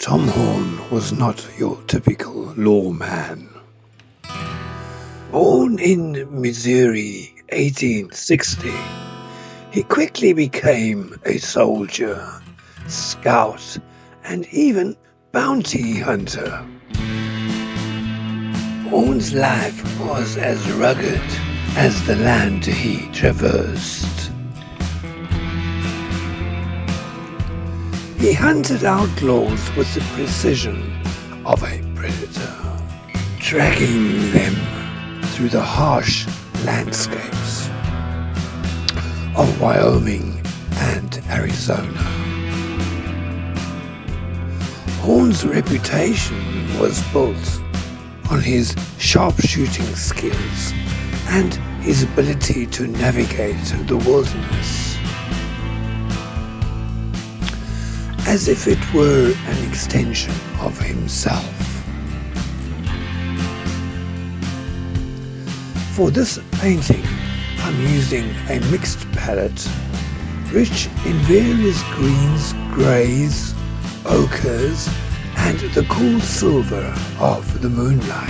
Tom Horn was not your typical lawman. Born in Missouri, 1860, he quickly became a soldier, scout, and even bounty hunter. Horn's life was as rugged as the land he traversed. He hunted outlaws with the precision of a predator, tracking them through the harsh landscapes of Wyoming and Arizona. Horn's reputation was built on his sharpshooting skills and his ability to navigate the wilderness as if it were an extension of himself. For this painting, I'm using a mixed palette, rich in various greens, greys, ochres, and the cool silver of the moonlight.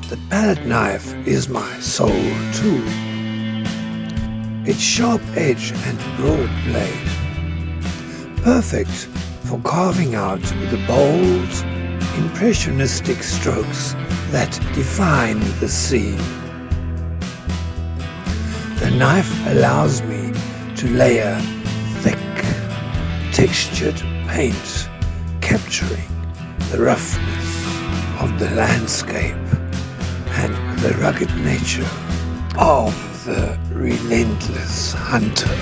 The palette knife is my sole tool. Its sharp edge and broad blade, perfect for carving out the bold, impressionistic strokes that define the scene. The knife allows me to layer thick, textured paint, capturing the roughness of the landscape and the rugged nature of the relentless hunter.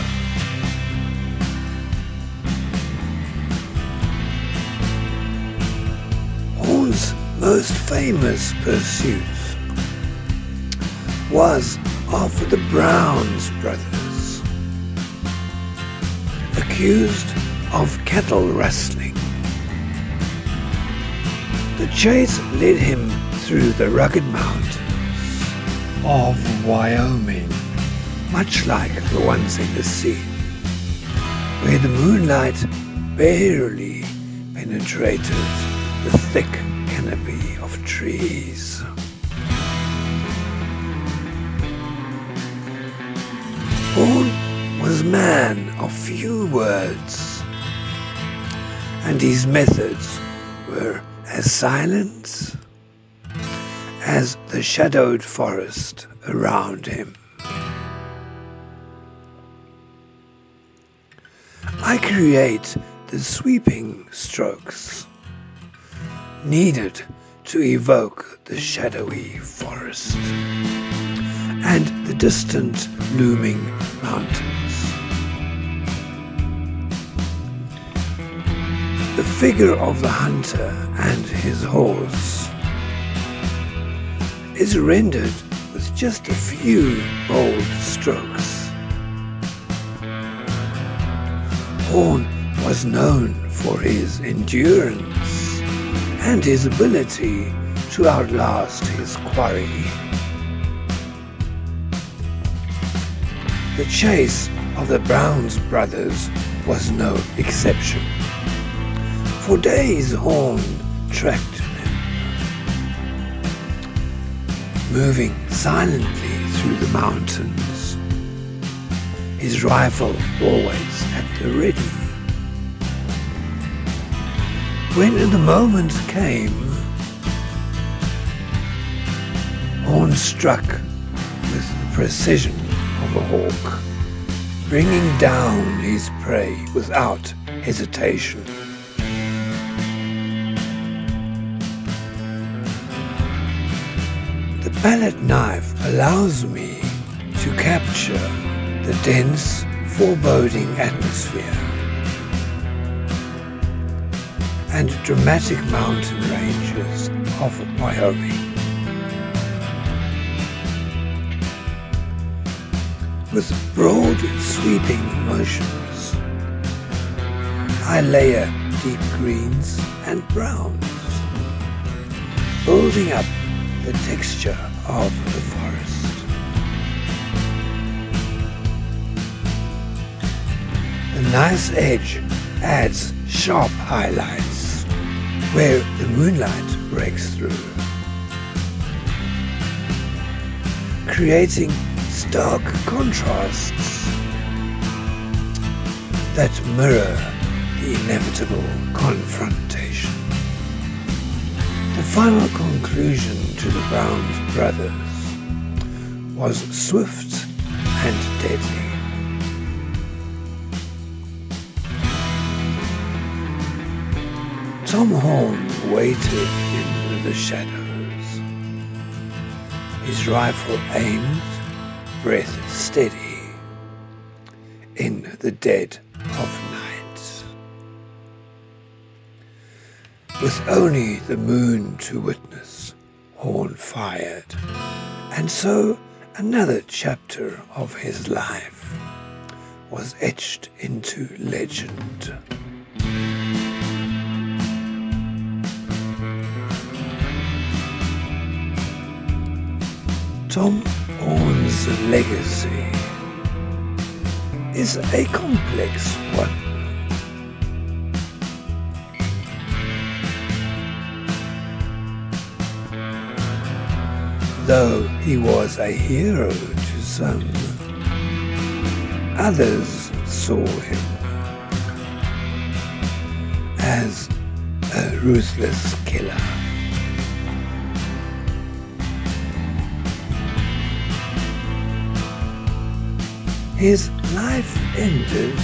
Horn's most famous pursuit was of the Browns brothers, accused of cattle rustling. The chase led him through the rugged mountains of Wyoming, much like the ones in the scene, where the moonlight barely penetrated the thick canopy of trees. Horn was a man of few words, and his methods were as silent as the shadowed forest around him. I create the sweeping strokes needed to evoke the shadowy forest and the distant looming mountains. The figure of the hunter and his horse is rendered with just a few bold strokes. Horn was known for his endurance and his ability to outlast his quarry. The chase of the Browns brothers was no exception. For days Horn tracked them, moving silently through the mountains, his rifle always at the ready. When the moment came, Horn struck with the precision of a hawk, bringing down his prey without hesitation. The palette knife allows me to capture the dense, foreboding atmosphere and dramatic mountain ranges of Wyoming. With broad, sweeping motions, I layer deep greens and browns, building up the texture of the forest. nice edge adds sharp highlights where the moonlight breaks through, creating stark contrasts that mirror the inevitable confrontation. The final conclusion to the Brown brothers was swift and deadly. Tom Horn waited in the shadows, his rifle aimed, breath steady, in the dead of night. With only the moon to witness, Horn fired, and so another chapter of his life was etched into legend. Tom Horn's legacy is a complex one. Though he was a hero to some, others saw him as a ruthless killer. His life ended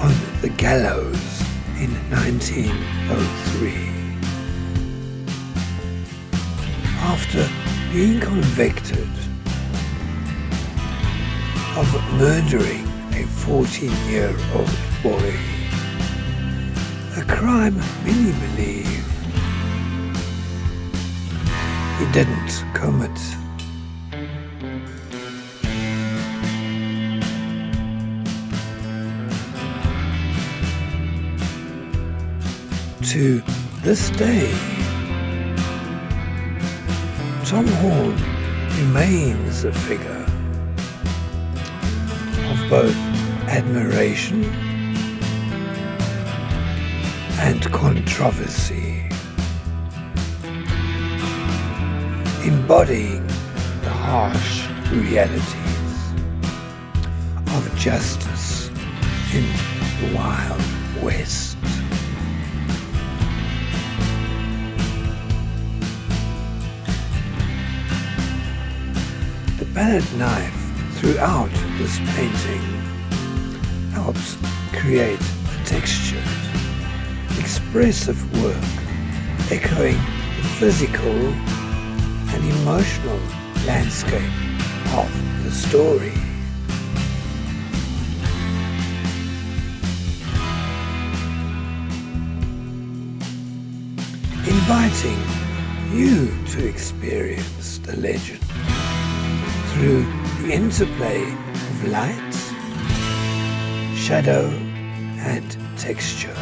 on the gallows in 1903 after being convicted of murdering a 14-year-old boy, a crime many believe he didn't commit. To this day, Tom Horn remains a figure of both admiration and controversy, embodying the harsh realities of justice in the Wild West. The palette knife throughout this painting helps create a textured, expressive work echoing the physical and emotional landscape of the story. Inviting you to experience the legend through the interplay of light, shadow, and texture.